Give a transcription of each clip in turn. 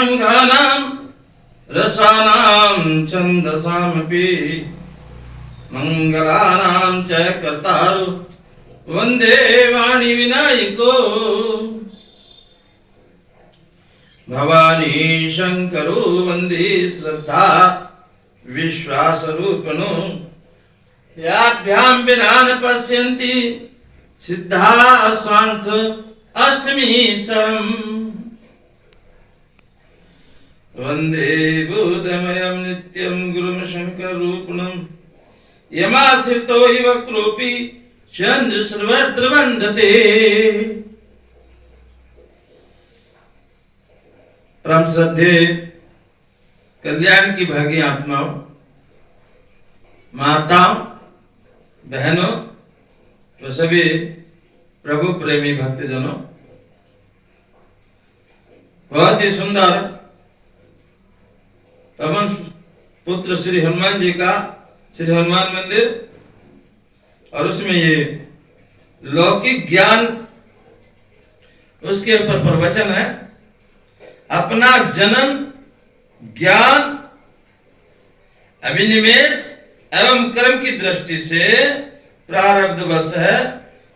संघानां रसानां छन्दसामपि मंगलानां च कर्तारु वंदे वाणी विनायको भवानी शंकरो वंदे श्रद्धा विश्वासरूपिणो याभ्यां विना न पश्यन्ति सिद्धा स्वान्थ अष्टमीश्वरम् वंदे बोधमयं नित्यं गुरुं शंकररूपिणं यमाश्रितो इव क्रोपी चंद्र सर्वत्र वंदते। परम श्रद्धे कल्याण की भागी आत्माओं, माताओं, बहनों व सभी प्रभु प्रेमी भक्तजनों, बहुत ही सुंदर पवन पुत्र श्री हनुमान जी का श्री हनुमान मंदिर और उसमें ये लौकिक ज्ञान उसके ऊपर प्रवचन है। अपना जन्म ज्ञान अभिनिवेश एवं कर्म की दृष्टि से प्रारब्धवश है,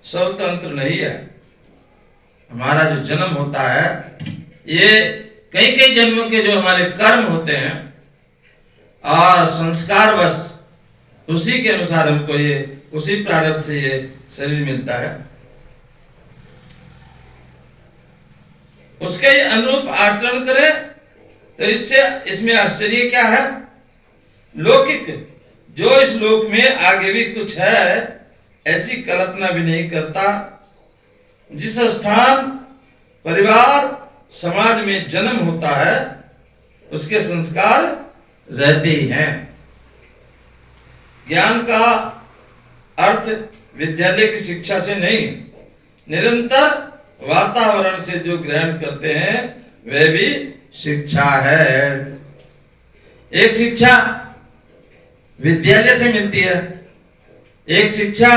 स्वतंत्र नहीं है। हमारा जो जन्म होता है ये कई कई जन्मों के जो हमारे कर्म होते हैं और संस्कारवश उसी के अनुसार हमको ये उसी प्रारब्ध से ये शरीर मिलता है। उसके अनुरूप आचरण करें तो इससे इसमें आश्चर्य क्या है? लौकिक जो इस लोक में आगे भी कुछ है ऐसी कल्पना भी नहीं करता। जिस स्थान परिवार समाज में जन्म होता है उसके संस्कार रहते ही हैं। ज्ञान का अर्थ विद्यालय की शिक्षा से नहीं, निरंतर वातावरण से जो ग्रहण करते हैं वह भी शिक्षा है। एक शिक्षा विद्यालय से मिलती है, एक शिक्षा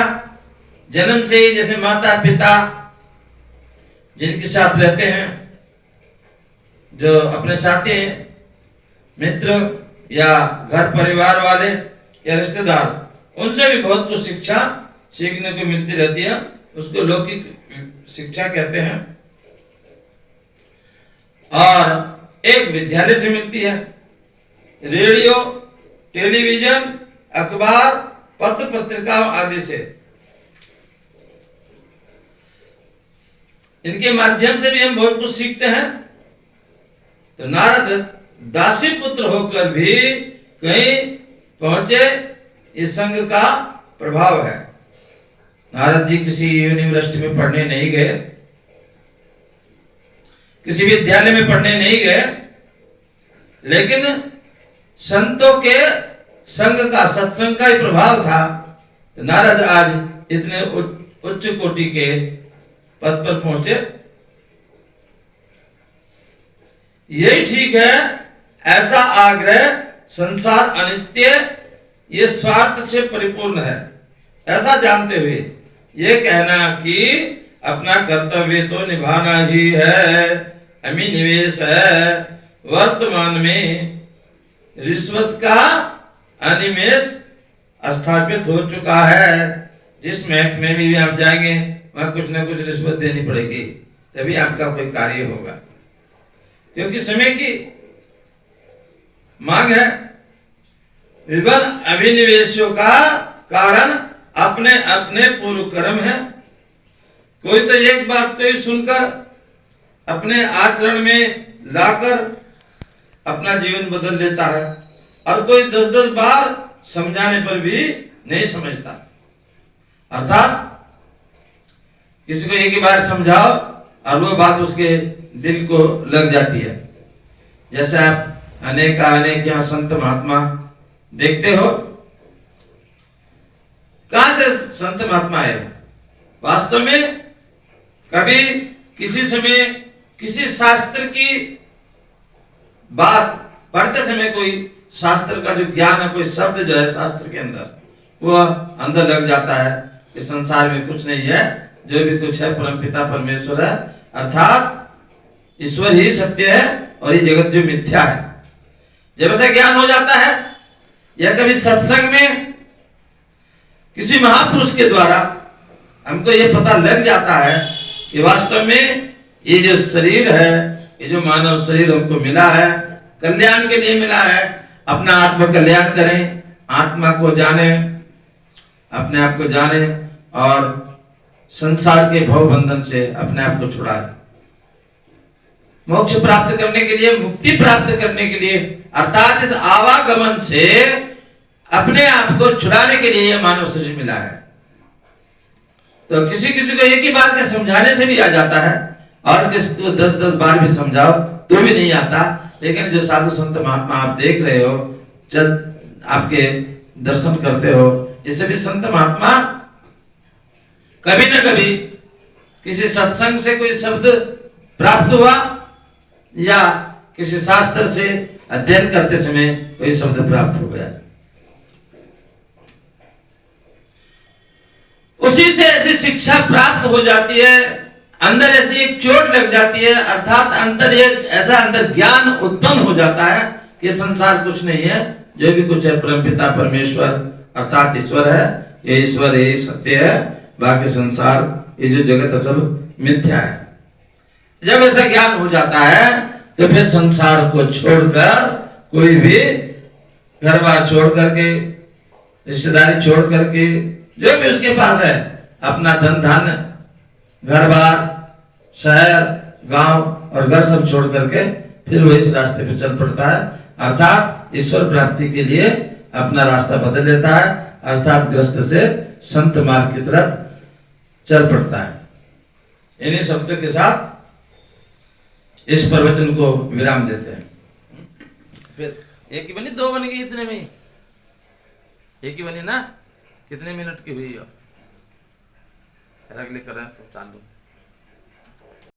जन्म से ही जैसे माता पिता जिनके साथ रहते हैं, जो अपने साथी हैं, मित्र या घर परिवार वाले या रिश्तेदार, उनसे भी बहुत कुछ शिक्षा सीखने को मिलती रहती है। उसको लौकिक शिक्षा कहते हैं। और एक विद्यालय से मिलती है, रेडियो, टेलीविजन, अखबार, पत्र पत्रिका आदि से। इनके माध्यम से भी हम बहुत कुछ सीखते हैं। तो नारद दासी पुत्र होकर भी कहीं पहुंचे, इस संघ का प्रभाव है। नारद जी किसी यूनिवर्सिटी में पढ़ने नहीं गए, किसी विद्यालय में पढ़ने नहीं गए, लेकिन संतों के संघ का, सत्संग का ही प्रभाव था। तो नारद आज इतने उच्च कोटि के पद पर पहुंचे। यही ठीक है। ऐसा आग्रह संसार अनित्य, ये स्वार्थ से परिपूर्ण है, ऐसा जानते हुए ये कहना कि अपना कर्तव्य तो निभाना ही है, अभिनिवेश है। वर्तमान में रिश्वत का अनिमेष स्थापित हो चुका है। जिस महकमे में भी आप जाएंगे वहां कुछ ना कुछ रिश्वत देनी पड़ेगी, तभी आपका कोई कार्य होगा, क्योंकि समय की मांग है। विभिन्न अभिनिवेशों का कारण अपने अपने पूर्व कर्म है। कोई तो एक बात को ही सुनकर अपने आचरण में लाकर अपना जीवन बदल लेता है, और कोई 10-10 बार समझाने पर भी नहीं समझता। अर्थात किसी को एक ही बार समझाओ और वो बात उसके दिल को लग जाती है। जैसे आप अनेक यहाँ संत महात्मा देखते हो। कहां से संत महात्मा आए? वास्तव में कभी किसी समय किसी शास्त्र की बात पढ़ते समय कोई शास्त्र का जो ज्ञान है, कोई शब्द जो है शास्त्र के अंदर, वो अंदर लग जाता है कि संसार में कुछ नहीं है, जो भी कुछ है परमपिता परमेश्वर है। अर्थात ईश्वर ही सत्य है और ये जगत जो मिथ्या है। जब ऐसा ज्ञान हो जाता है या कभी सत्संग में किसी महापुरुष के द्वारा हमको ये पता लग जाता है कि वास्तव में ये जो शरीर है, ये जो मानव शरीर हमको मिला है कल्याण के लिए मिला है। अपना आत्म कल्याण करें, आत्मा को जाने, अपने आप को जाने और संसार के भव बंधन से अपने आप को छुड़ाए। मोक्ष प्राप्त करने के लिए, मुक्ति प्राप्त करने के लिए, अर्थात इस आवागमन से अपने आप को छुड़ाने के लिए यह मानव शरीर मिला है। तो किसी किसी को एक ही बार के समझाने से भी आ जाता है और किसी को 10-10 बार भी समझाओ तो भी नहीं आता। लेकिन जो साधु संत महात्मा आप देख रहे हो, जब आपके दर्शन करते हो, इससे भी संत महात्मा कभी न कभी किसी सत्संग से कोई शब्द प्राप्त हुआ या किसी शास्त्र से अध्ययन करते समय कोई शब्द प्राप्त हो गया, उसी से ऐसी शिक्षा प्राप्त हो जाती है, अंदर ऐसी एक चोट लग जाती है, अर्थात अंदर एक ऐसा अंदर ज्ञान उत्पन्न हो जाता है कि संसार कुछ नहीं है, जो भी कुछ है परमपिता परमेश्वर अर्थात ईश्वर है, ये ईश्वर यही सत्य है, बाकी संसार ये जो जगत है सब मिथ्या है। जब ऐसा ज्ञान हो जाता है तो फिर संसार को छोड़कर कोई भी घर बार छोड़ करके, रिश्तेदारी छोड़ करके, जो भी उसके पास है, अपना धन धान्य, घर बार, शहर, गांव और घर सब छोड़ करके फिर वो इस रास्ते पे चल पड़ता है, अर्थात ईश्वर प्राप्ति के लिए अपना रास्ता बदल लेता है, अर्थात ग्रस्त से संत मार्ग की तरफ चल पड़ता है। इन्हीं शब्दों के साथ इस प्रवचन को विराम देते हैं। फिर एक ही बनी, दो बन गई, इतने में एक ही बनी ना, कितने मिनट की हुई हो, अगले करें तो चालू।